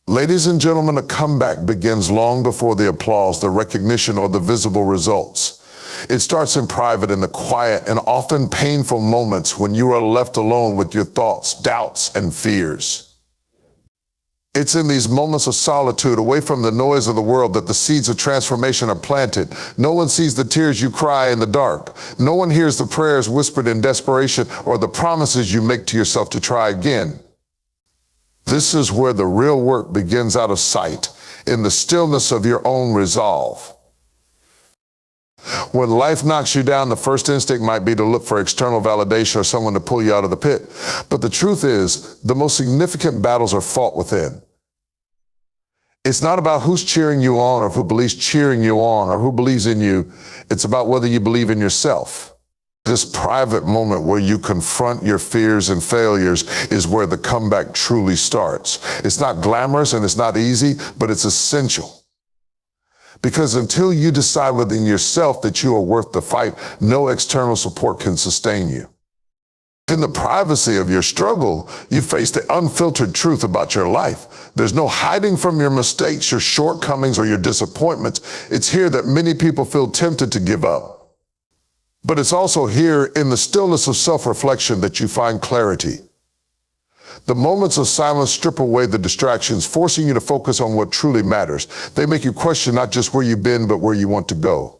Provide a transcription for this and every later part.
Ladies and gentlemen, a comeback begins long before the applause, the recognition, or the visible results. It starts in private, in the quiet and often painful moments when you are left alone with your thoughts, doubts, and fears. It's in these moments of solitude, away from the noise of the world, that the seeds of transformation are planted. No one sees the tears you cry in the dark. No one hears the prayers whispered in desperation or the promises you make to yourself to try again. This is where the real work begins, out of sight, in the stillness of your own resolve. When life knocks you down, the first instinct might be to look for external validation or someone to pull you out of the pit. But the truth is, the most significant battles are fought within. It's not about who's cheering you on or who believes cheering you on or who believes in you. It's about whether you believe in yourself. This private moment where you confront your fears and failures is where the comeback truly starts. It's not glamorous and it's not easy, but it's essential. Because until you decide within yourself that you are worth the fight, no external support can sustain you. In the privacy of your struggle, you face the unfiltered truth about your life. There's no hiding from your mistakes, your shortcomings, or your disappointments. It's here that many people feel tempted to give up. But it's also here in the stillness of self-reflection that you find clarity. The moments of silence strip away the distractions, forcing you to focus on what truly matters. They make you question not just where you've been, but where you want to go.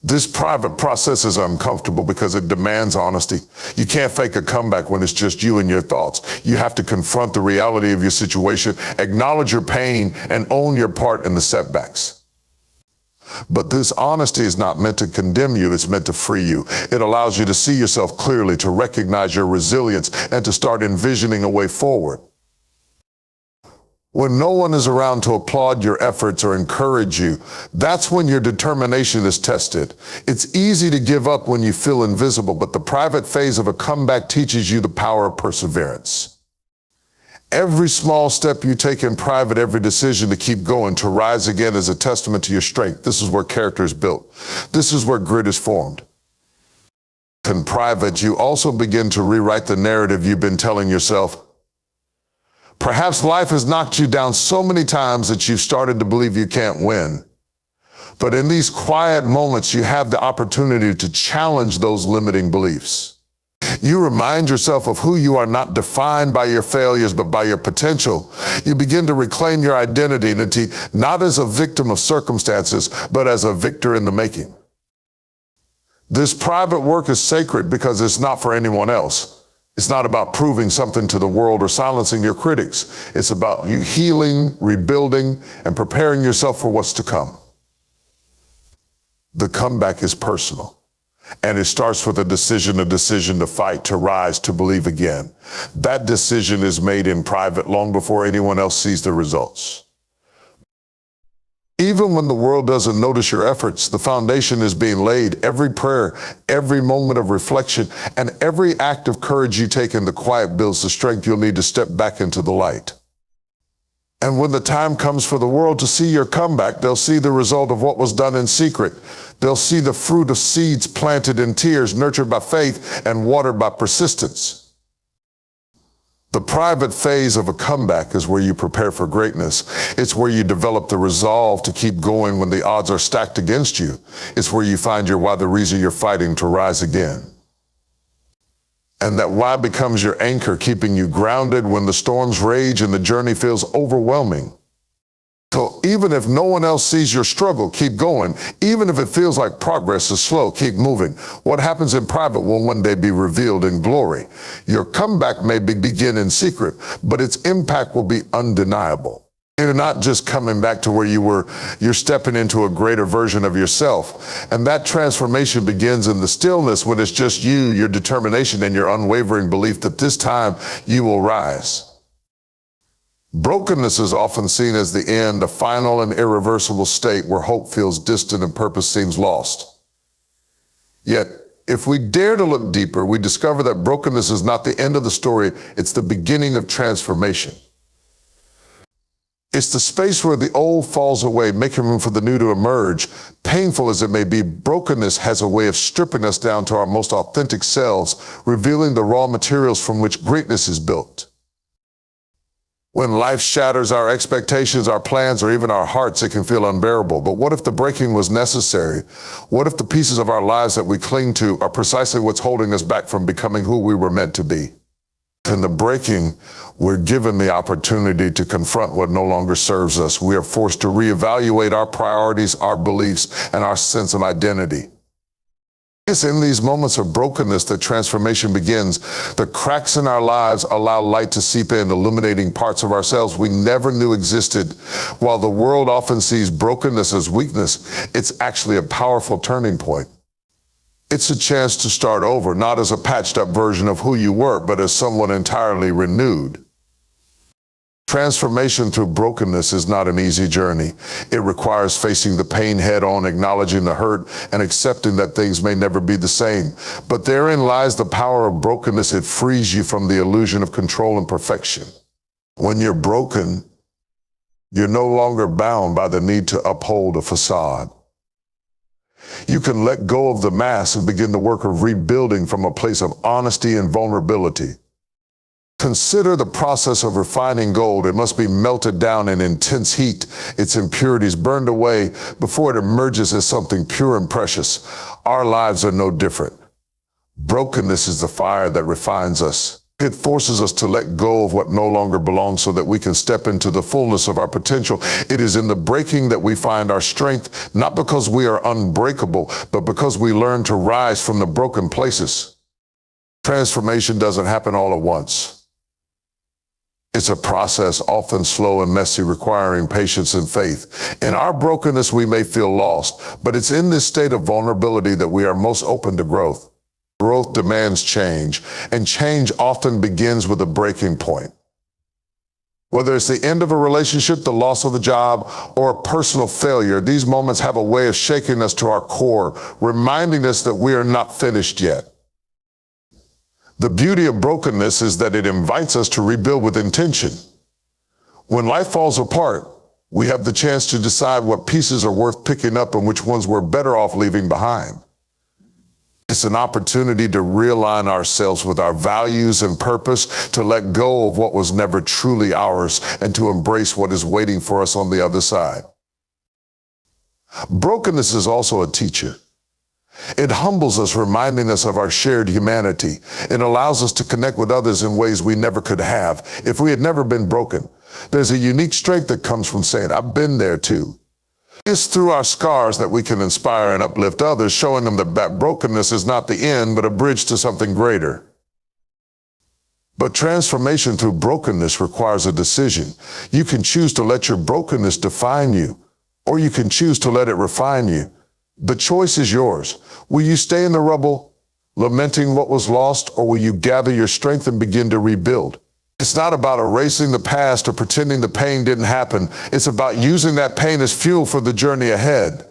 This private process is uncomfortable because it demands honesty. You can't fake a comeback when it's just you and your thoughts. You have to confront the reality of your situation, acknowledge your pain, and own your part in the setbacks. But this honesty is not meant to condemn you, it's meant to free you. It allows you to see yourself clearly, to recognize your resilience, and to start envisioning a way forward. When no one is around to applaud your efforts or encourage you, that's when your determination is tested. It's easy to give up when you feel invisible, but the private phase of a comeback teaches you the power of perseverance. Every small step you take in private, every decision to keep going, to rise again, is a testament to your strength. This is where character is built. This is where grit is formed. In private, you also begin to rewrite the narrative you've been telling yourself. Perhaps life has knocked you down so many times that you've started to believe you can't win. But in these quiet moments, you have the opportunity to challenge those limiting beliefs. You remind yourself of who you are, not defined by your failures, but by your potential. You begin to reclaim your identity, not as a victim of circumstances, but as a victor in the making. This private work is sacred because it's not for anyone else. It's not about proving something to the world or silencing your critics. It's about you healing, rebuilding, and preparing yourself for what's to come. The comeback is personal. And it starts with a decision to fight, to rise, to believe again. That decision is made in private long before anyone else sees the results. Even when the world doesn't notice your efforts, the foundation is being laid. Every prayer, every moment of reflection, and every act of courage you take in the quiet builds the strength you'll need to step back into the light. And when the time comes for the world to see your comeback, they'll see the result of what was done in secret. They'll see the fruit of seeds planted in tears, nurtured by faith, and watered by persistence. The private phase of a comeback is where you prepare for greatness. It's where you develop the resolve to keep going when the odds are stacked against you. It's where you find your why, the reason you're fighting to rise again. And that why becomes your anchor, keeping you grounded when the storms rage and the journey feels overwhelming. So even if no one else sees your struggle, keep going. Even if it feels like progress is slow, keep moving. What happens in private will one day be revealed in glory. Your comeback may begin in secret, but its impact will be undeniable. You're not just coming back to where you were, you're stepping into a greater version of yourself. And that transformation begins in the stillness when it's just you, your determination, and your unwavering belief that this time you will rise. Brokenness is often seen as the end, a final and irreversible state where hope feels distant and purpose seems lost. Yet, if we dare to look deeper, we discover that brokenness is not the end of the story, it's the beginning of transformation. It's the space where the old falls away, making room for the new to emerge. Painful as it may be, brokenness has a way of stripping us down to our most authentic selves, revealing the raw materials from which greatness is built. When life shatters our expectations, our plans, or even our hearts, it can feel unbearable. But what if the breaking was necessary? What if the pieces of our lives that we cling to are precisely what's holding us back from becoming who we were meant to be? In the breaking, we're given the opportunity to confront what no longer serves us. We are forced to reevaluate our priorities, our beliefs, and our sense of identity. It's in these moments of brokenness that transformation begins. The cracks in our lives allow light to seep in, illuminating parts of ourselves we never knew existed. While the world often sees brokenness as weakness, it's actually a powerful turning point. It's a chance to start over, not as a patched up version of who you were, but as someone entirely renewed. Transformation through brokenness is not an easy journey. It requires facing the pain head on, acknowledging the hurt, and accepting that things may never be the same. But therein lies the power of brokenness. It frees you from the illusion of control and perfection. When you're broken, you're no longer bound by the need to uphold a facade. You can let go of the mask and begin the work of rebuilding from a place of honesty and vulnerability. Consider the process of refining gold. It must be melted down in intense heat, its impurities burned away before it emerges as something pure and precious. Our lives are no different. Brokenness is the fire that refines us. It forces us to let go of what no longer belongs so that we can step into the fullness of our potential. It is in the breaking that we find our strength, not because we are unbreakable, but because we learn to rise from the broken places. Transformation doesn't happen all at once. It's a process, often slow and messy, requiring patience and faith. In our brokenness, we may feel lost, but it's in this state of vulnerability that we are most open to growth. Growth demands change, and change often begins with a breaking point. Whether it's the end of a relationship, the loss of the job, or a personal failure, these moments have a way of shaking us to our core, reminding us that we are not finished yet. The beauty of brokenness is that it invites us to rebuild with intention. When life falls apart, we have the chance to decide what pieces are worth picking up and which ones we're better off leaving behind. It's an opportunity to realign ourselves with our values and purpose, to let go of what was never truly ours, and to embrace what is waiting for us on the other side. Brokenness is also a teacher. It humbles us, reminding us of our shared humanity. It allows us to connect with others in ways we never could have if we had never been broken. There's a unique strength that comes from saying, I've been there too. It's through our scars that we can inspire and uplift others, showing them that brokenness is not the end, but a bridge to something greater. But transformation through brokenness requires a decision. You can choose to let your brokenness define you, or you can choose to let it refine you. The choice is yours. Will you stay in the rubble, lamenting what was lost, or will you gather your strength and begin to rebuild? It's not about erasing the past or pretending the pain didn't happen. It's about using that pain as fuel for the journey ahead.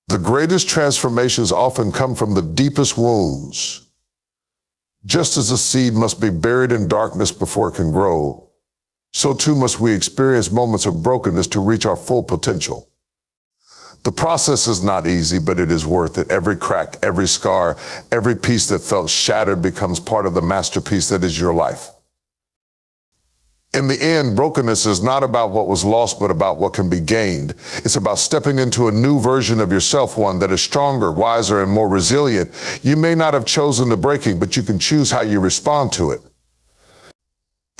The greatest transformations often come from the deepest wounds. Just as a seed must be buried in darkness before it can grow, so too must we experience moments of brokenness to reach our full potential. The process is not easy, but it is worth it. Every crack, every scar, every piece that felt shattered becomes part of the masterpiece that is your life. In the end, brokenness is not about what was lost, but about what can be gained. It's about stepping into a new version of yourself, one that is stronger, wiser, and more resilient. You may not have chosen the breaking, but you can choose how you respond to it.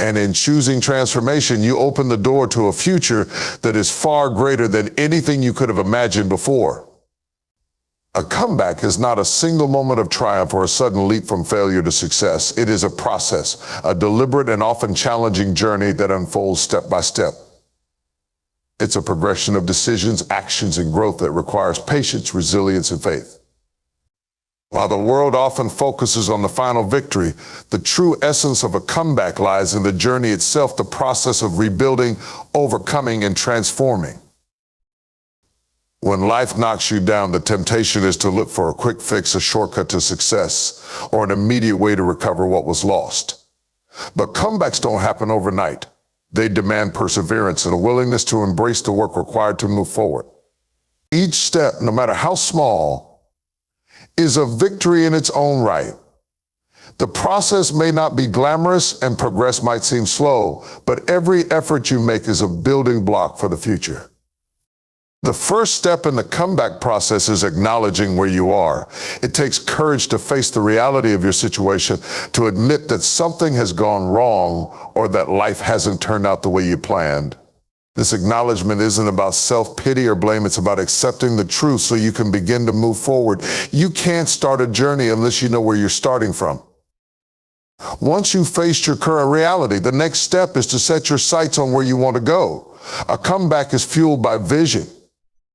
And in choosing transformation, you open the door to a future that is far greater than anything you could have imagined before. A comeback is not a single moment of triumph or a sudden leap from failure to success. It is a process, a deliberate and often challenging journey that unfolds step by step. It's a progression of decisions, actions, and growth that requires patience, resilience, and faith. While the world often focuses on the final victory, the true essence of a comeback lies in the journey itself, the process of rebuilding, overcoming, and transforming. When life knocks you down, the temptation is to look for a quick fix, a shortcut to success, or an immediate way to recover what was lost. But comebacks don't happen overnight. They demand perseverance and a willingness to embrace the work required to move forward. Each step, no matter how small, is a victory in its own right. The process may not be glamorous and progress might seem slow, but every effort you make is a building block for the future. The first step in the comeback process is acknowledging where you are. It takes courage to face the reality of your situation, to admit that something has gone wrong or that life hasn't turned out the way you planned. This acknowledgement isn't about self-pity or blame. It's about accepting the truth so you can begin to move forward. You can't start a journey unless you know where you're starting from. Once you've faced your current reality, the next step is to set your sights on where you want to go. A comeback is fueled by vision.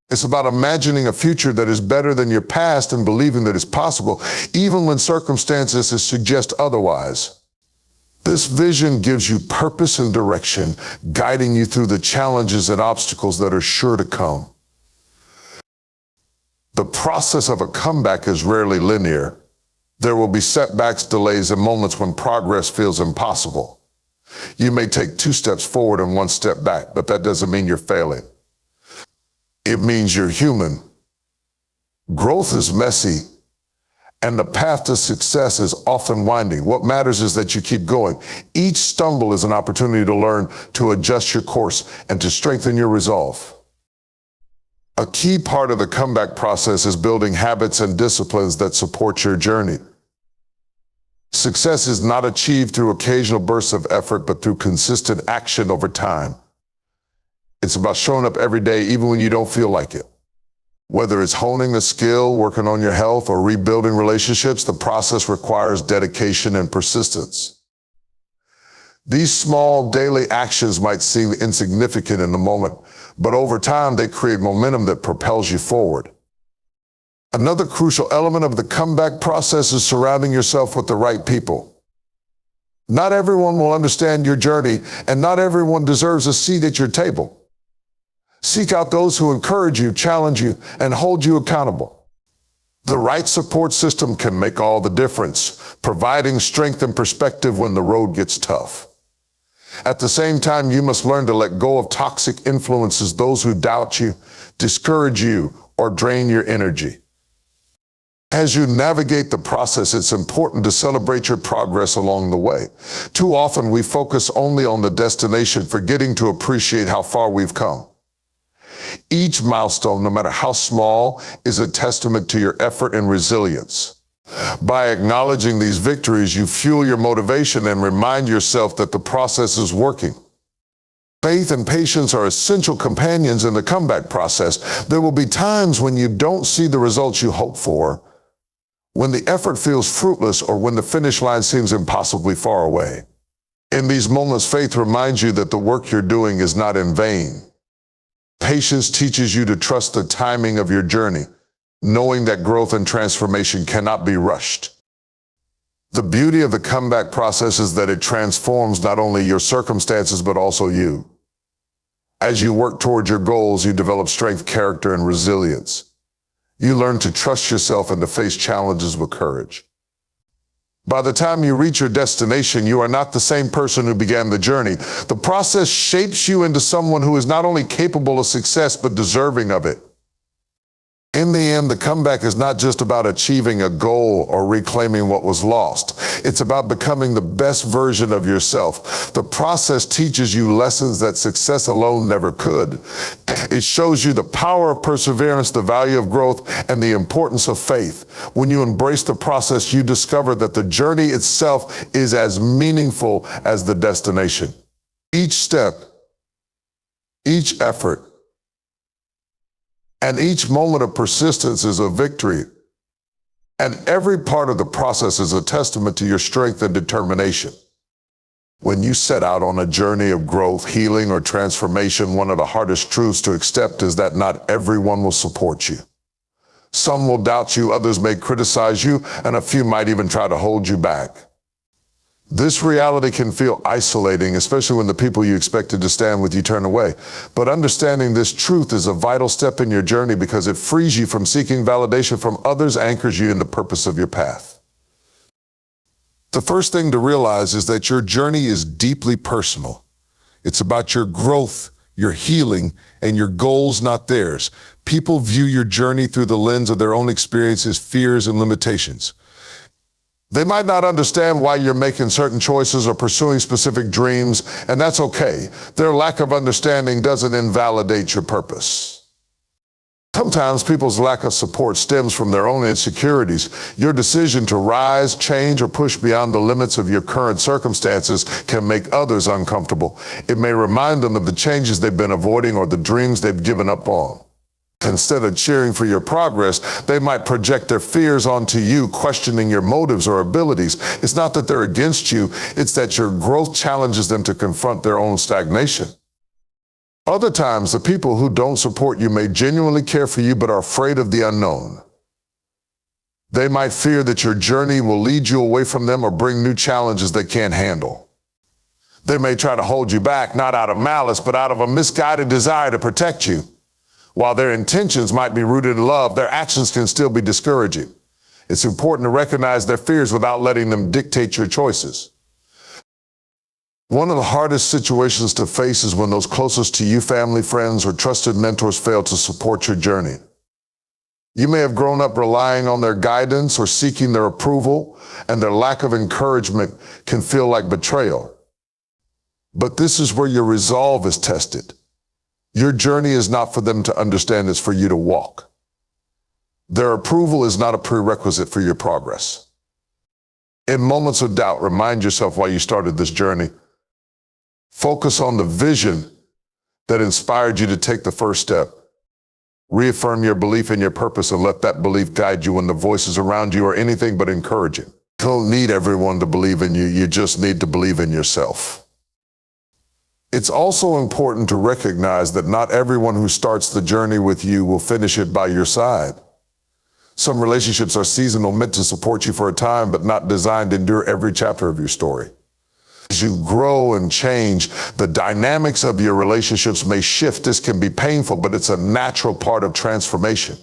It's about imagining a future that is better than your past and believing that it's possible, even when circumstances suggest otherwise. This vision gives you purpose and direction, guiding you through the challenges and obstacles that are sure to come. The process of a comeback is rarely linear. There will be setbacks, delays, and moments when progress feels impossible. You may take 2 steps forward and 1 step back, but that doesn't mean you're failing. It means you're human. Growth is messy, and the path to success is often winding. What matters is that you keep going. Each stumble is an opportunity to learn, to adjust your course, and to strengthen your resolve. A key part of the comeback process is building habits and disciplines that support your journey. Success is not achieved through occasional bursts of effort, but through consistent action over time. It's about showing up every day, even when you don't feel like it. Whether it's honing a skill, working on your health, or rebuilding relationships, the process requires dedication and persistence. These small daily actions might seem insignificant in the moment, but over time they create momentum that propels you forward. Another crucial element of the comeback process is surrounding yourself with the right people. Not everyone will understand your journey, and not everyone deserves a seat at your table. Seek out those who encourage you, challenge you, and hold you accountable. The right support system can make all the difference, providing strength and perspective when the road gets tough. At the same time, you must learn to let go of toxic influences, those who doubt you, discourage you, or drain your energy. As you navigate the process, it's important to celebrate your progress along the way. Too often, we focus only on the destination, forgetting to appreciate how far we've come. Each milestone, no matter how small, is a testament to your effort and resilience. By acknowledging these victories, you fuel your motivation and remind yourself that the process is working. Faith and patience are essential companions in the comeback process. There will be times when you don't see the results you hope for, when the effort feels fruitless, or when the finish line seems impossibly far away. In these moments, faith reminds you that the work you're doing is not in vain. Patience teaches you to trust the timing of your journey, knowing that growth and transformation cannot be rushed. The beauty of the comeback process is that it transforms not only your circumstances, but also you. As you work toward your goals, you develop strength, character, and resilience. You learn to trust yourself and to face challenges with courage. By the time you reach your destination, you are not the same person who began the journey. The process shapes you into someone who is not only capable of success, but deserving of it. In the end, the comeback is not just about achieving a goal or reclaiming what was lost. It's about becoming the best version of yourself. The process teaches you lessons that success alone never could. It shows you the power of perseverance, the value of growth, and the importance of faith. When you embrace the process, you discover that the journey itself is as meaningful as the destination. Each step, each effort, and each moment of persistence is a victory. And every part of the process is a testament to your strength and determination. When you set out on a journey of growth, healing, or transformation, one of the hardest truths to accept is that not everyone will support you. Some will doubt you, others may criticize you, and a few might even try to hold you back. This reality can feel isolating, especially when the people you expected to stand with you turn away. But understanding this truth is a vital step in your journey because it frees you from seeking validation from others, anchors you in the purpose of your path. The first thing to realize is that your journey is deeply personal. It's about your growth, your healing, and your goals, not theirs. People view your journey through the lens of their own experiences, fears, and limitations. They might not understand why you're making certain choices or pursuing specific dreams, and that's okay. Their lack of understanding doesn't invalidate your purpose. Sometimes people's lack of support stems from their own insecurities. Your decision to rise, change, or push beyond the limits of your current circumstances can make others uncomfortable. It may remind them of the changes they've been avoiding or the dreams they've given up on. Instead of cheering for your progress, they might project their fears onto you, questioning your motives or abilities. It's not that they're against you, it's that your growth challenges them to confront their own stagnation. Other times, the people who don't support you may genuinely care for you but are afraid of the unknown. They might fear that your journey will lead you away from them or bring new challenges they can't handle. They may try to hold you back, not out of malice, but out of a misguided desire to protect you. While their intentions might be rooted in love, their actions can still be discouraging. It's important to recognize their fears without letting them dictate your choices. One of the hardest situations to face is when those closest to you, family, friends, or trusted mentors fail to support your journey. You may have grown up relying on their guidance or seeking their approval, and their lack of encouragement can feel like betrayal. But this is where your resolve is tested. Your journey is not for them to understand, it's for you to walk. Their approval is not a prerequisite for your progress. In moments of doubt, remind yourself why you started this journey. Focus on the vision that inspired you to take the first step. Reaffirm your belief in your purpose and let that belief guide you when the voices around you are anything but encouraging. You don't need everyone to believe in you, you just need to believe in yourself. It's also important to recognize that not everyone who starts the journey with you will finish it by your side. Some relationships are seasonal, meant to support you for a time, but not designed to endure every chapter of your story. As you grow and change, the dynamics of your relationships may shift. This can be painful, but it's a natural part of transformation.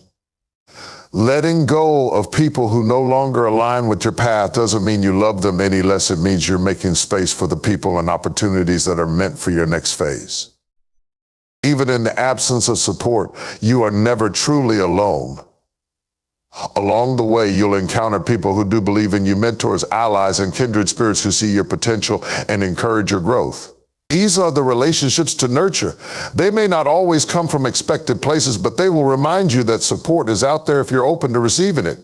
Letting go of people who no longer align with your path doesn't mean you love them any less. It means you're making space for the people and opportunities that are meant for your next phase. Even in the absence of support, you are never truly alone. Along the way, you'll encounter people who do believe in you, mentors, allies, and kindred spirits who see your potential and encourage your growth. These are the relationships to nurture. They may not always come from expected places, but they will remind you that support is out there if you're open to receiving it.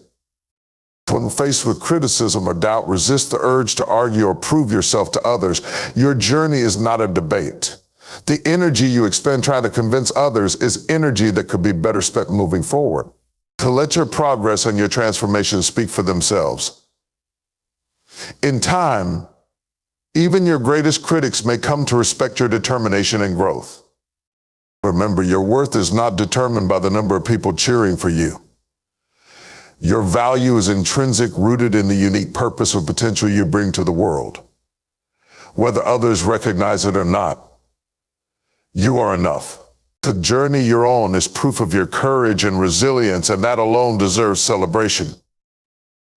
When faced with criticism or doubt, resist the urge to argue or prove yourself to others. Your journey is not a debate. The energy you expend trying to convince others is energy that could be better spent moving forward. To let your progress and your transformation speak for themselves. In time, even your greatest critics may come to respect your determination and growth. Remember, your worth is not determined by the number of people cheering for you. Your value is intrinsic, rooted in the unique purpose or potential you bring to the world. Whether others recognize it or not, you are enough. The journey you're on is proof of your courage and resilience, and that alone deserves celebration.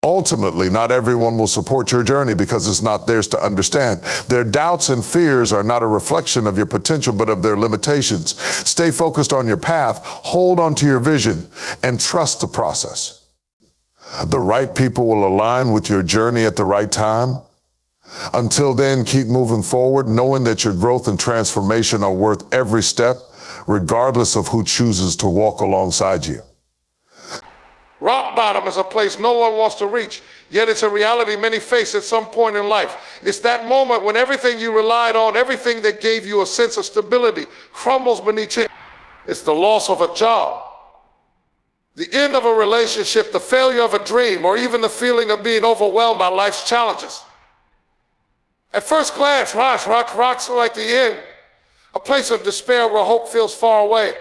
Ultimately, not everyone will support your journey because it's not theirs to understand. Their doubts and fears are not a reflection of your potential, but of their limitations. Stay focused on your path, hold on to your vision, and trust the process. The right people will align with your journey at the right time. Until then, keep moving forward, knowing that your growth and transformation are worth every step, regardless of who chooses to walk alongside you. Rock bottom is a place no one wants to reach, yet it's a reality many face at some point in life. It's that moment when everything you relied on, everything that gave you a sense of stability, crumbles beneath you. It's the loss of a job, the end of a relationship, the failure of a dream, or even the feeling of being overwhelmed by life's challenges. At first glance, rocks are like the end, a place of despair where hope feels far away.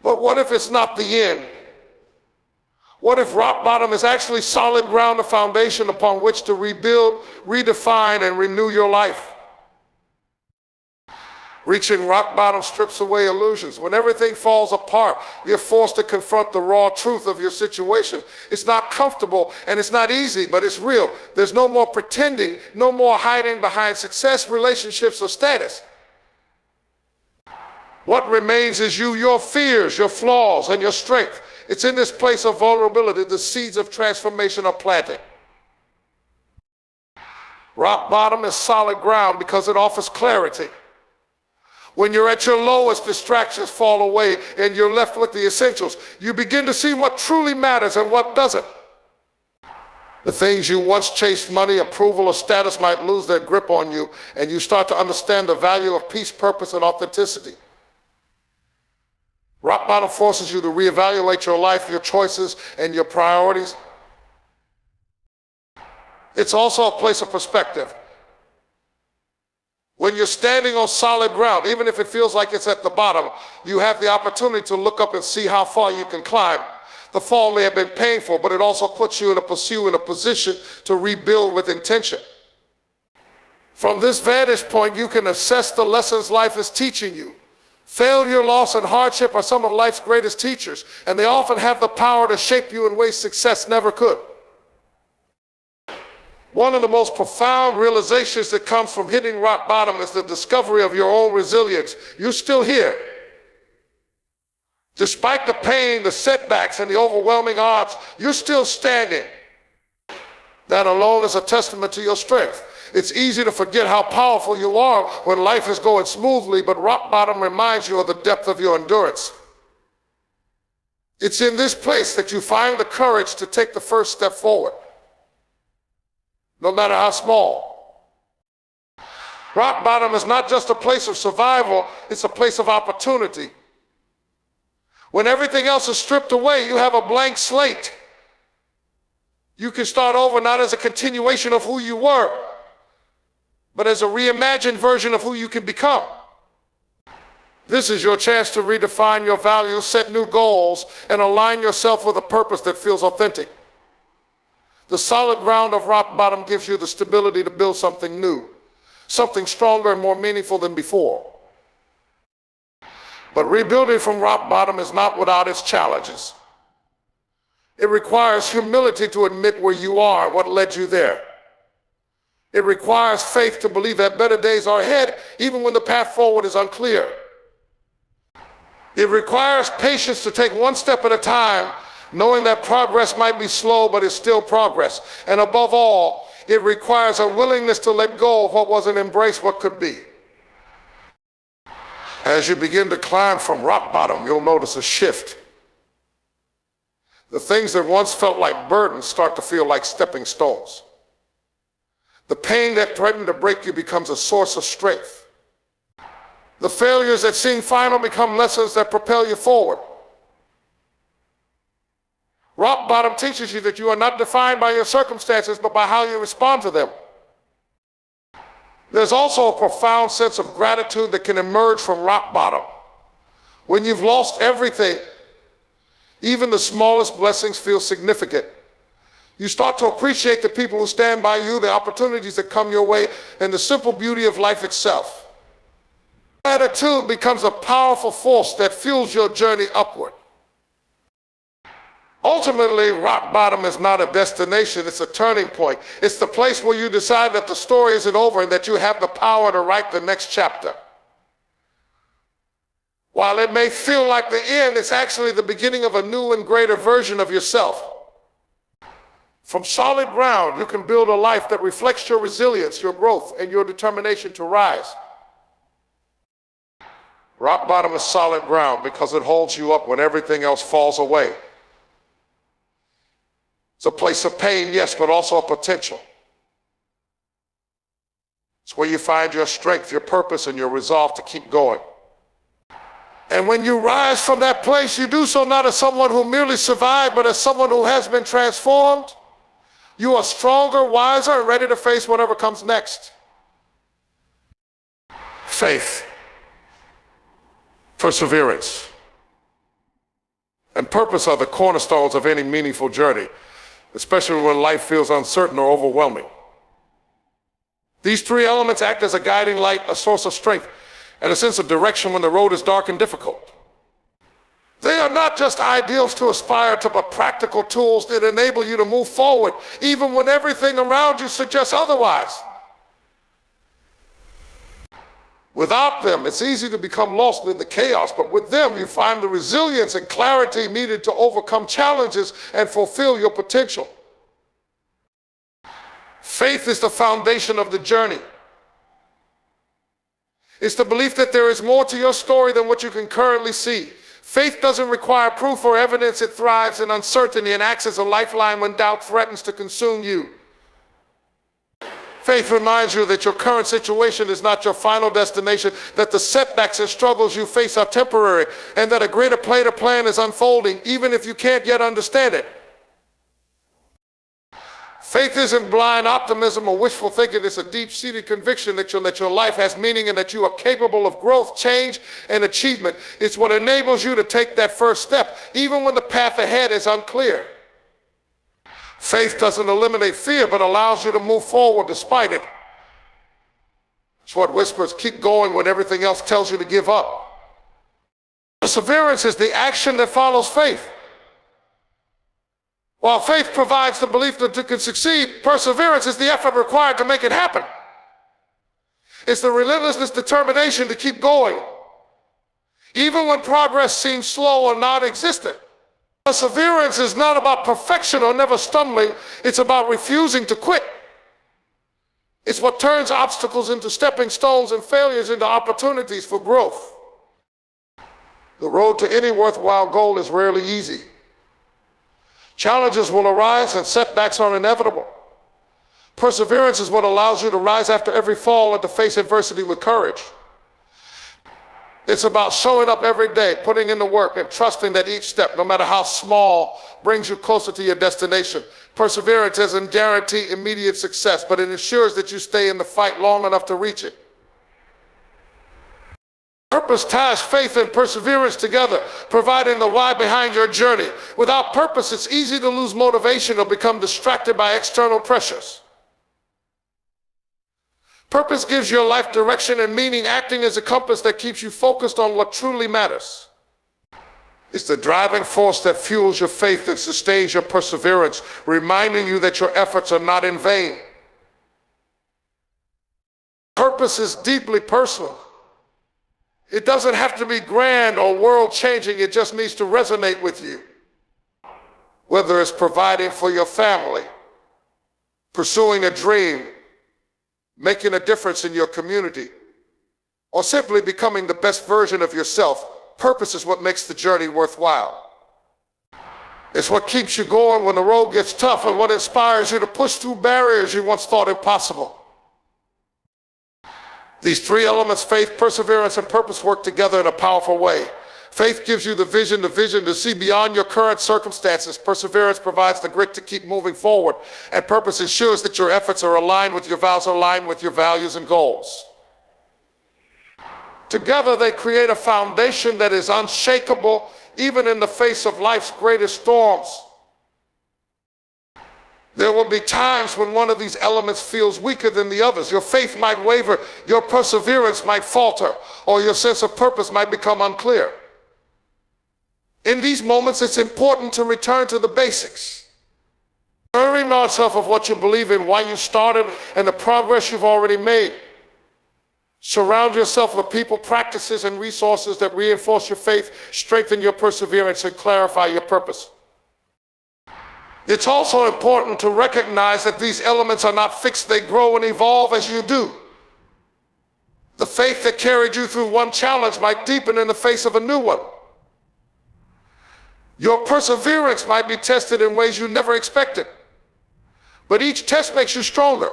But what if it's not the end? What if rock bottom is actually solid ground, a foundation upon which to rebuild, redefine, and renew your life? Reaching rock bottom strips away illusions. When everything falls apart, you're forced to confront the raw truth of your situation. It's not comfortable and it's not easy, but it's real. There's no more pretending, no more hiding behind success, relationships, or status. What remains is you, your fears, your flaws, and your strength. It's in this place of vulnerability the seeds of transformation are planted. Rock bottom is solid ground because it offers clarity. When you're at your lowest, distractions fall away and you're left with the essentials. You begin to see what truly matters and what doesn't. The things you once chased, money, approval, or status, might lose their grip on you, and you start to understand the value of peace, purpose, and authenticity. Rock bottom forces you to reevaluate your life, your choices, and your priorities. It's also a place of perspective. When you're standing on solid ground, even if it feels like it's at the bottom, you have the opportunity to look up and see how far you can climb. The fall may have been painful, but it also puts you in a position to rebuild with intention. From this vantage point, you can assess the lessons life is teaching you. Failure, loss, and hardship are some of life's greatest teachers, and they often have the power to shape you in ways success never could. One of the most profound realizations that comes from hitting rock bottom is the discovery of your own resilience. You're still here. Despite the pain, the setbacks, and the overwhelming odds, you're still standing. That alone is a testament to your strength. It's easy to forget how powerful you are when life is going smoothly, but rock bottom reminds you of the depth of your endurance. It's in this place that you find the courage to take the first step forward, no matter how small. Rock bottom is not just a place of survival, it's a place of opportunity. When everything else is stripped away, you have a blank slate. You can start over not as a continuation of who you were, but as a reimagined version of who you can become. This is your chance to redefine your values, set new goals, and align yourself with a purpose that feels authentic. The solid ground of rock bottom gives you the stability to build something new, something stronger and more meaningful than before. But rebuilding from rock bottom is not without its challenges. It requires humility to admit where you are, what led you there. It requires faith to believe that better days are ahead, even when the path forward is unclear. It requires patience to take one step at a time, knowing that progress might be slow, but it's still progress. And above all, it requires a willingness to let go of what wasn't, embrace what could be. As you begin to climb from rock bottom, you'll notice a shift. The things that once felt like burdens start to feel like stepping stones. The pain that threatened to break you becomes a source of strength. The failures that seem final become lessons that propel you forward. Rock bottom teaches you that you are not defined by your circumstances, but by how you respond to them. There's also a profound sense of gratitude that can emerge from rock bottom. When you've lost everything, even the smallest blessings feel significant. You start to appreciate the people who stand by you, the opportunities that come your way, and the simple beauty of life itself. Gratitude becomes a powerful force that fuels your journey upward. Ultimately, rock bottom is not a destination, it's a turning point. It's the place where you decide that the story isn't over and that you have the power to write the next chapter. While it may feel like the end, it's actually the beginning of a new and greater version of yourself. From solid ground, you can build a life that reflects your resilience, your growth, and your determination to rise. Rock bottom is solid ground because it holds you up when everything else falls away. It's a place of pain, yes, but also of potential. It's where you find your strength, your purpose, and your resolve to keep going. And when you rise from that place, you do so not as someone who merely survived, but as someone who has been transformed. You are stronger, wiser, and ready to face whatever comes next. Faith, perseverance, and purpose are the cornerstones of any meaningful journey, especially when life feels uncertain or overwhelming. These three elements act as a guiding light, a source of strength, and a sense of direction when the road is dark and difficult. They are not just ideals to aspire to, but practical tools that enable you to move forward, even when everything around you suggests otherwise. Without them, it's easy to become lost in the chaos, but with them, you find the resilience and clarity needed to overcome challenges and fulfill your potential. Faith is the foundation of the journey. It's the belief that there is more to your story than what you can currently see. Faith doesn't require proof or evidence. It thrives in uncertainty and acts as a lifeline when doubt threatens to consume you. Faith reminds you that your current situation is not your final destination, that the setbacks and struggles you face are temporary, and that a greater plan is unfolding, even if you can't yet understand it. Faith isn't blind optimism or wishful thinking. It's a deep-seated conviction that your life has meaning and that you are capable of growth, change, and achievement. It's what enables you to take that first step, even when the path ahead is unclear. Faith doesn't eliminate fear, but allows you to move forward despite it. It's what whispers, keep going when everything else tells you to give up. Perseverance is the action that follows faith. While faith provides the belief that you can succeed, perseverance is the effort required to make it happen. It's the relentless determination to keep going, even when progress seems slow or non-existent. Perseverance is not about perfection or never stumbling. It's about refusing to quit. It's what turns obstacles into stepping stones and failures into opportunities for growth. The road to any worthwhile goal is rarely easy. Challenges will arise and setbacks are inevitable. Perseverance is what allows you to rise after every fall and to face adversity with courage. It's about showing up every day, putting in the work, and trusting that each step, no matter how small, brings you closer to your destination. Perseverance doesn't guarantee immediate success, but it ensures that you stay in the fight long enough to reach it. Purpose ties faith and perseverance together, providing the why behind your journey. Without purpose, it's easy to lose motivation or become distracted by external pressures. Purpose gives your life direction and meaning, acting as a compass that keeps you focused on what truly matters. It's the driving force that fuels your faith and sustains your perseverance, reminding you that your efforts are not in vain. Purpose is deeply personal. It doesn't have to be grand or world-changing. It just needs to resonate with you. Whether it's providing for your family, pursuing a dream, making a difference in your community, or simply becoming the best version of yourself, purpose is what makes the journey worthwhile. It's what keeps you going when the road gets tough and what inspires you to push through barriers you once thought impossible. These three elements, faith, perseverance, and purpose, work together in a powerful way. Faith gives you the vision to see beyond your current circumstances. Perseverance provides the grit to keep moving forward. And purpose ensures that your efforts are aligned with your vows, aligned with your values and goals. Together, they create a foundation that is unshakable, even in the face of life's greatest storms. There will be times when one of these elements feels weaker than the others. Your faith might waver, your perseverance might falter, or your sense of purpose might become unclear. In these moments, it's important to return to the basics. Remind yourself of what you believe in, why you started, and the progress you've already made. Surround yourself with people, practices, and resources that reinforce your faith, strengthen your perseverance, and clarify your purpose. It's also important to recognize that these elements are not fixed. They grow and evolve as you do. The faith that carried you through one challenge might deepen in the face of a new one. Your perseverance might be tested in ways you never expected, but each test makes you stronger.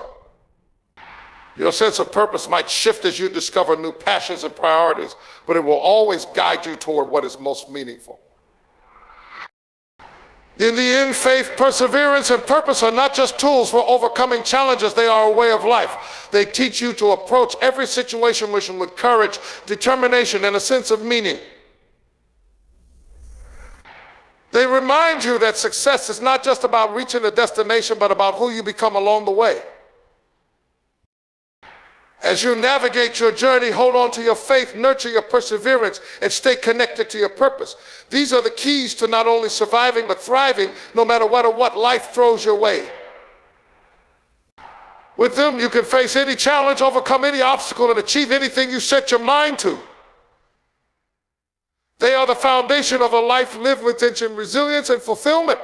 Your sense of purpose might shift as you discover new passions and priorities, but it will always guide you toward what is most meaningful. In the end, faith, perseverance, and purpose are not just tools for overcoming challenges. They are a way of life. They teach you to approach every situation with courage, determination, and a sense of meaning. They remind you that success is not just about reaching a destination, but about who you become along the way. As you navigate your journey, hold on to your faith, nurture your perseverance, and stay connected to your purpose. These are the keys to not only surviving, but thriving, no matter what life throws your way. With them, you can face any challenge, overcome any obstacle, and achieve anything you set your mind to. They are the foundation of a life lived with intention, resilience, and fulfillment.